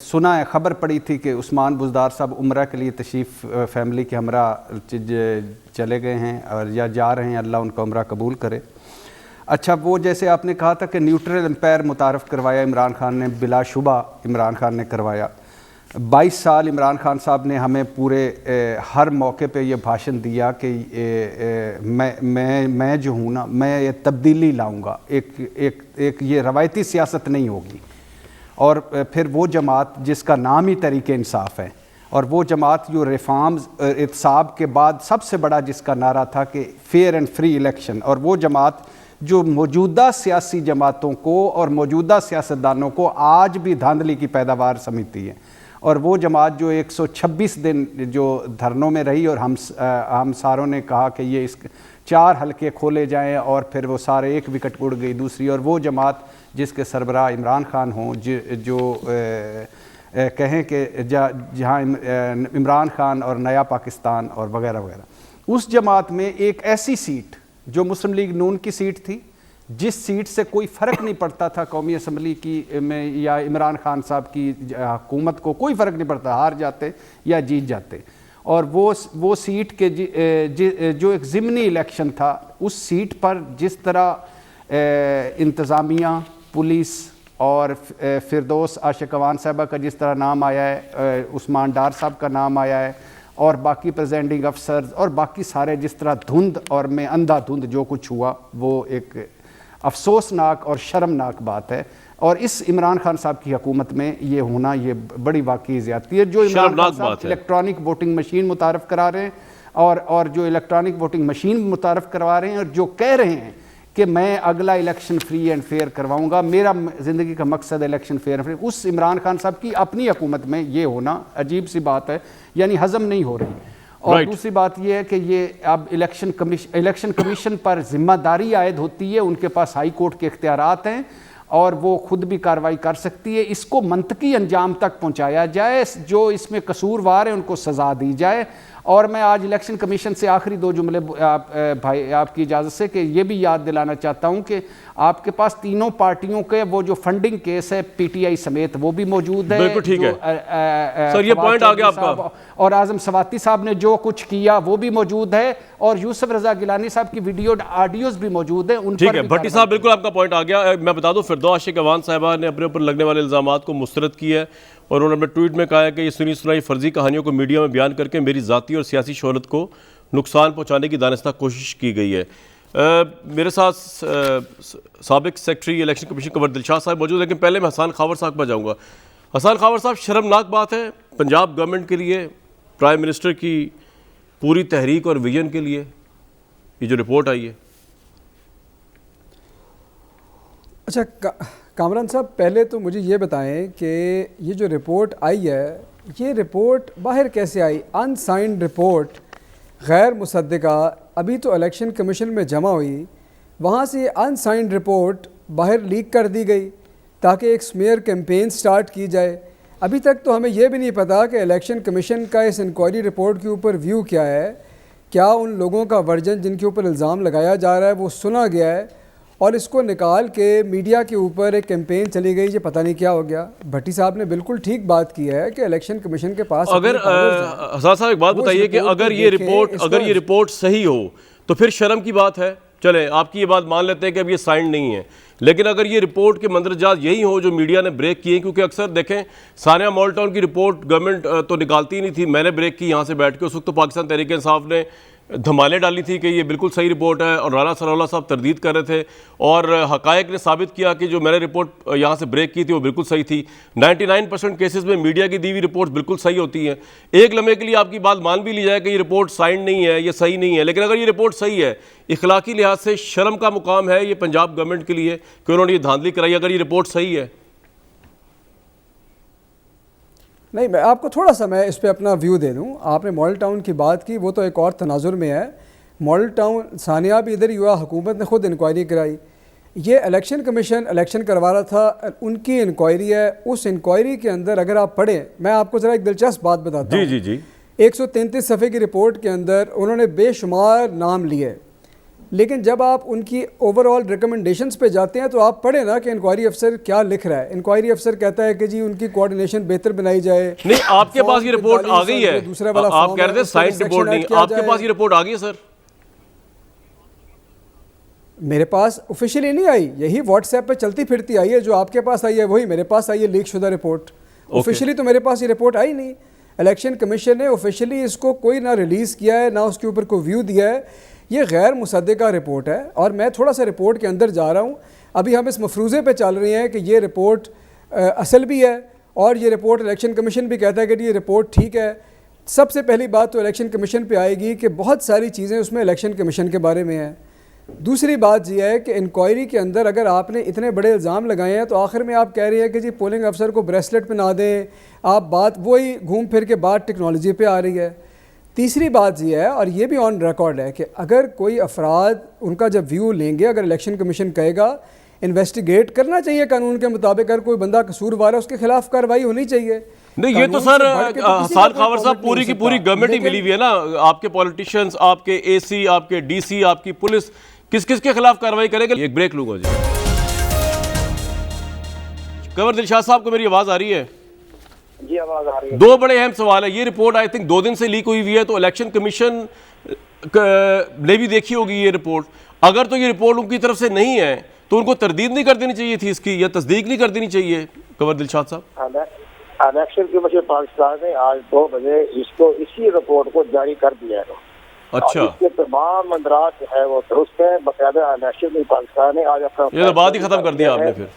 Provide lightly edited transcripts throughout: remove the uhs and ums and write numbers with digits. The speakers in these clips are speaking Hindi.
सुना है, खबर पड़ी थी कि उस्मान बुज़दार साहब उम्रा के लिए तशरीफ़ फैमिली के हमरा चले गए हैं और या जा रहे हैं। अल्लाह उनका उम्रा कबूल करे। अच्छा, वो जैसे आपने कहा था कि न्यूट्रल एम्पायर मुतारफ़ करवाया इमरान खान ने, बिलाशुबा इमरान खान ने करवाया। 22 साल इमरान खान साहब ने हमें पूरे हर मौके पे ये भाषण दिया कि मैं जो हूँ ना, मैं ये तब्दीली लाऊंगा, एक ये रवायती सियासत नहीं होगी। और फिर वो जमात जिसका नाम ही तरीके इंसाफ है, और वो जमात जो रिफॉर्म्स इत्साब के बाद सबसे बड़ा जिसका नारा था कि फेयर एंड फ्री इलेक्शन, और वो जमात जो मौजूदा सियासी जमातों को और मौजूदा सियासतदानों को आज भी धांधली की पैदावार समझती है। और वो जमात जो 126 दिन जो धरनों में रही, और हम सारों ने कहा कि ये इस 4 हलके खोले जाएं, और फिर वो सारे एक विकेट उड़ गई दूसरी। और वो जमात जिसके सरबराह इमरान खान हों, जो कहें कि जहाँ इमरान खान और नया पाकिस्तान और वगैरह वगैरह, उस जमात में एक ऐसी सीट जो मुस्लिम लीग नून की सीट थी, जिस सीट से कोई फ़र्क नहीं पड़ता था कौमी असम्बली की में या इमरान खान साहब की हुकूमत को कोई फ़र्क नहीं पड़ता, हार जाते या जीत जाते। और वो सीट के जो एक ज़िमनी इलेक्शन था, उस सीट पर जिस तरह इंतज़ामिया, पुलिस और फिरदौस आशिकवान साहबा का जिस तरह नाम आया है, उस्मान डार साहब का नाम आया है, और बाकी प्रेजेंटिंग अफसर और बाकी सारे जिस तरह धुंध और में अंधाधुंध जो कुछ हुआ, वो एक अफसोसनाक और शर्मनाक बात है। और इस इमरान खान साहब की हुकूमत में ये होना, ये बड़ी वाकई ज़्यादती है। जो इमरान खान साहब इलेक्ट्रॉनिक वोटिंग मशीन मुतारफ़ करा रहे हैं, और जो इलेक्ट्रॉनिक वोटिंग मशीन मुतारफ़ करवा रहे हैं, और जो कह रहे हैं कि मैं अगला इलेक्शन फ्री एंड फेयर करवाऊंगा, मेरा ज़िंदगी का मकसद इलेक्शन फेयर एंड फेयर, उस इमरान खान साहब की अपनी हुकूमत में ये होना अजीब सी बात है, यानी हज़म नहीं हो रही। और दूसरी बात यह है कि ये अब इलेक्शन कमीशन पर जिम्मेदारी आयद होती है, उनके पास हाई कोर्ट के इख्तियारात हैं और वो खुद भी कार्रवाई कर सकती है। इसको मंतकी अंजाम तक पहुंचाया जाए, जो इसमें कसूरवार है उनको सज़ा दी जाए। और मैं आज इलेक्शन कमीशन से आखिरी 2 जुमले भाई आपकी इजाज़त से कि ये भी याद दिलाना चाहता हूँ कि आपके पास तीनों पार्टियों के वो जो फंडिंग केस है PTI समेत, वो भी मौजूद है। बिल्कुल ठीक है सर, ये पॉइंट आ गया आपका। और आज़म सवाती साहब ने जो कुछ किया वो भी मौजूद है, और यूसुफ रजा गिलानी साहब की वीडियो ऑडियोज भी मौजूद है। उन ठीक है भट्टी साहब, बिल्कुल आपका पॉइंट आ गया। मैं बता दूं, फिरदौस आशिकवान साहिबा ने अपने ऊपर लगने वाले इल्ज़ामात को मुस्तरद किया है, और उन्होंने अपने ट्वीट में कहा है कि ये सुनी सुनाई फर्जी कहानियों को मीडिया में बयान करके मेरी ज़ाती और सियासी शोहरत को नुकसान पहुँचाने की दानिस्ता कोशिश की गई है। मेरे साथ साबिक secretary election commission Kanwar Dilshad साहब मौजूद है, लेकिन पहले मैं हसन खावर साहब पर जाऊँगा। हसन खावर साहब, शर्मनाक बात है पंजाब गवर्नमेंट के लिए, प्राइम मिनिस्टर की पूरी तहरीक और विजन के लिए ये जो रिपोर्ट आई है। अच्छा कामरान साहब, पहले तो मुझे ये बताएं कि ये जो रिपोर्ट आई है, ये रिपोर्ट बाहर कैसे आई? अनसाइंड रिपोर्ट, गैर मुसद्दिका, अभी तो इलेक्शन कमीशन में जमा हुई, वहाँ से अनसाइंड रिपोर्ट बाहर लीक कर दी गई ताकि एक स्मेयर कैंपेन स्टार्ट की जाए। अभी तक तो हमें यह भी नहीं पता कि इलेक्शन कमीशन का इस इंक्वायरी रिपोर्ट के ऊपर व्यू क्या है, क्या उन लोगों का वर्जन जिनके ऊपर इल्ज़ाम लगाया जा रहा है वो सुना गया है, और इसको निकाल के मीडिया के ऊपर एक कैंपेन चली गई, ये पता नहीं क्या हो गया। भट्टी साहब ने बिल्कुल ठीक बात की है कि इलेक्शन कमीशन के पास, अगर हसन साहब एक बात बताइए कि अगर ये रिपोर्ट सही हो तो फिर शर्म की बात है। चले आपकी ये बात मान लेते हैं कि अब ये साइंड नहीं है, लेकिन अगर ये रिपोर्ट के मंदरजात यही हो जो मीडिया ने ब्रेक किए, क्योंकि अक्सर देखें सानिया मॉल टाउन की रिपोर्ट गवर्नमेंट तो निकालती ही नहीं थी, मैंने ब्रेक की यहाँ से बैठ के। उस वक्त तो पाकिस्तान तहरीक इंसाफ ने धमाले डाली थी कि ये बिल्कुल सही रिपोर्ट है, और राना सरोला साहब तरदीद कर रहे थे, और हकायक ने साबित किया कि जो मैंने रिपोर्ट यहाँ से ब्रेक की थी वो बिल्कुल सही थी। 99% केसेस में मीडिया की दी हुई रिपोर्ट बिल्कुल सही होती हैं। एक लम्हे के लिए आपकी बात मान भी ली जाए कि ये रिपोर्ट साइंड नहीं है, ये सही नहीं है, लेकिन अगर ये रिपोर्ट सही है, इखलाकी लिहाज से शर्म का मुकाम है ये पंजाब गवर्नमेंट के लिए कि उन्होंने ये धांधली कराई, अगर ये रिपोर्ट सही है। नहीं, मैं आपको थोड़ा सा मैं इस पर अपना व्यू दे दूं। आपने मॉडल टाउन की बात की, वो तो एक और तनाजुर में है। मॉडल टाउन सानिया भी इधर हुआ, हुकूमत ने खुद इंक्वायरी कराई। ये इलेक्शन कमीशन इलेक्शन करवा रहा था, उनकी इंक्वायरी है। उस इंक्वायरी के अंदर अगर आप पढ़ें, मैं आपको ज़रा एक दिलचस्प बात बताता हूँ। 133 सफ़े की रिपोर्ट के अंदर उन्होंने बेशुमार नाम लिए लेकिन जब आप उनकी ओवरऑल रिकमेंडेशंस पे जाते हैं तो आप पढ़े ना कि इंक्वायरी अफसर क्या लिख रहा है। इंक्वायरी अफसर कहता है कि जी उनकी कोऑर्डिनेशन बेहतर बनाई जाए। नहीं, आपके पास ये रिपोर्ट आ गई है, दूसरा वाला आप कह रहे थे साइंड रिपोर्ट नहीं, आपके पास ये रिपोर्ट आ गई है सर? मेरे पास ऑफिशियली नहीं आई, यही व्हाट्सएप पे चलती फिरती आई है। जो आपके पास आई है वही मेरे पास आई है, लीक शुदा रिपोर्ट। ऑफिशियली तो मेरे पास ये रिपोर्ट आई नहीं। इलेक्शन कमीशन ने ऑफिशियली इसको कोई ना रिलीज़ किया है, ना उसके ऊपर कोई व्यू दिया है। ये गैर मुसद्दिका रिपोर्ट है। और मैं थोड़ा सा रिपोर्ट के अंदर जा रहा हूँ। अभी हम इस मफरूज़े पे चल रहे हैं कि ये रिपोर्ट असल भी है और ये रिपोर्ट इलेक्शन कमीशन भी कहता है कि ये रिपोर्ट ठीक है। सबसे पहली बात तो इलेक्शन कमीशन पे आएगी कि बहुत सारी चीज़ें उसमें इलेक्शन कमीशन के बारे में हैं। दूसरी बात यह है कि इंक्वायरी के अंदर अगर आपने इतने बड़े इल्ज़ाम लगाए हैं तो आखिर में आप कह रहे हैं कि जी पोलिंग अफसर को ब्रेसलेट पहना दें। आप बात वही घूम फिर के बात टेक्नोलॉजी पे आ रही है। तीसरी बात यह है, और ये भी ऑन रिकॉर्ड है, कि अगर कोई अफराद उनका जब व्यू लेंगे, अगर इलेक्शन कमीशन कहेगा इन्वेस्टिगेट करना चाहिए कानून के मुताबिक, अगर कोई बंदा कसूरवार है उसके खिलाफ कार्रवाई होनी चाहिए। नहीं, ये तो सर हसान खावर साहब पूरी की पूरी गवर्नमेंट ही मिली हुई है ना। आपके पॉलिटिशियंस, आपके एसी, आपके डीसी, आपकी पुलिस, किस किस के खिलाफ कार्रवाई करेगा? एक ब्रेक लूंगा जी। कंवर दिलशाद साहब को मेरी आवाज आ रही है? जी आवाज आ रही है। दो बड़े अहम सवाल है। ये रिपोर्ट आई थिंक 2 दिन से लीक हुई है, तो इलेक्शन कमीशन ने भी देखी होगी ये रिपोर्ट। अगर तो ये रिपोर्ट उनकी तरफ से नहीं है तो उनको तरदीद नहीं कर देनी चाहिए थी इसकी, या तस्दीक नहीं कर देनी चाहिए? कंवर दिलशाद साहब, इलेक्शन कमीशन पाकिस्तान ने आज 2 बजे इसको इसी रिपोर्ट को जारी कर दिया है। अच्छा, इसके तमाम मंदरात जो है वो दुरुस्त है। बाकायदा इलेक्शन में पाकिस्तान ने आज अपना ये तो बात ही खत्म कर दिया आपने फिर।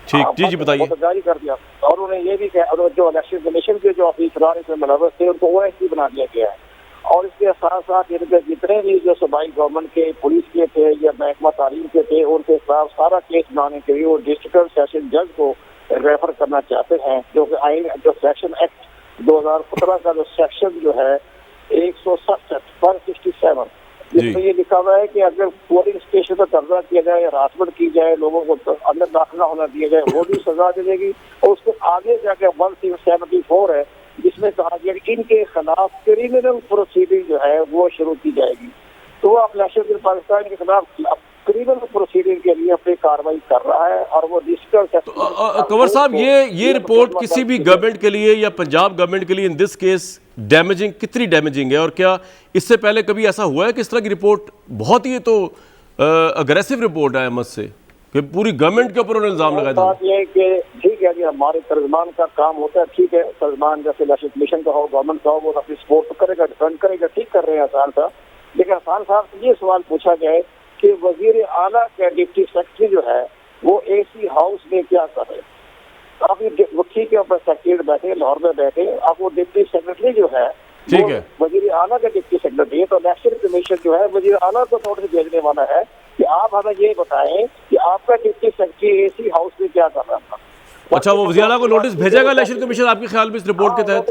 ठीक, जी बताइए। तो जारी कर दिया। और उन्हें ये भी कहा, जो इलेक्शन कमीशन के जो अफसरान इसमें मुलव्वस थे उनको ओएसडी बना दिया गया है। और इसके साथ साथ इनके जितने भी जो सूबाई गवर्नमेंट के, पुलिस के थे या महकमा तालीम के थे, उनके खिलाफ सारा केस बनाने के लिए वो डिस्ट्रिक्ट सेशन जज को रेफर करना चाहते हैं। जो कि आइन, जो सेक्शन एक्ट 2015 का जो सेक्शन जो है 167 पर 67, जिसमें ये लिखा हुआ है कि अगर पोलिंग स्टेशन पर कब्जा किया जाए, हरासमेंट की जाए, लोगों को अंदर दाखिला होना दिया जाए, वो भी सजा मिलेगी। और उसके आगे जाके 174 है, जिसमें कहा गया कि इनके खिलाफ क्रिमिनल प्रोसीडिंग जो है वो शुरू की जाएगी। तो वो इलेक्शन पाकिस्तान के खिलाफ क्रिमिनल प्रोसीडिंग के लिए अपनी कार्रवाई कर रहा है। और वो कंवर साहब, ये रिपोर्ट किसी भी गवर्नमेंट के लिए या पंजाब गवर्नमेंट के लिए इन दिस केस डैमेजिंग, कितनी डैमेजिंग है? और क्या इससे पहले कभी ऐसा हुआ है कि इस तरह की रिपोर्ट, बहुत ही तो अग्रेसिव रिपोर्ट है अहमद से, कि पूरी गवर्नमेंट के ऊपर इल्जाम लगाए? बात यह है कि ठीक है जी, हमारे तर्जमान का काम होता है, ठीक है, तर्जमान जैसे इलेक्शन कमीशन का हो, गवर्नमेंट का हो, वो अपनी सपोर्ट तो करेगा, डिफेंड करेगा, ठीक कर रहे हैं हसान साहब। लेकिन हसान साहब से ये सवाल पूछा जाए कि वजीर आला के डिप्टी सेक्रेटरी जो है वो एसी हाउस में क्या कर रहे हैं? आप वकील के ऊपर सेक्रेटरी बैठे, लाहौर में बैठे, आप वो डिप्टी सेक्रेटरी जो है, ठीक है, वजीर आला का डिप्टी सेक्रेटरी है। तो इलेक्शन कमीशन जो है वजीर आला को नोटिस भेजने वाला है कि आप हमें ये बताएं कि आपका डिप्टी सेक्रेटरी एसी हाउस में क्या कर रहा था। अच्छा, वो वज़ीर आला को नोटिस भेजेगा इलेक्शन कमीशन आपके ख्याल में इस रिपोर्ट के तहत?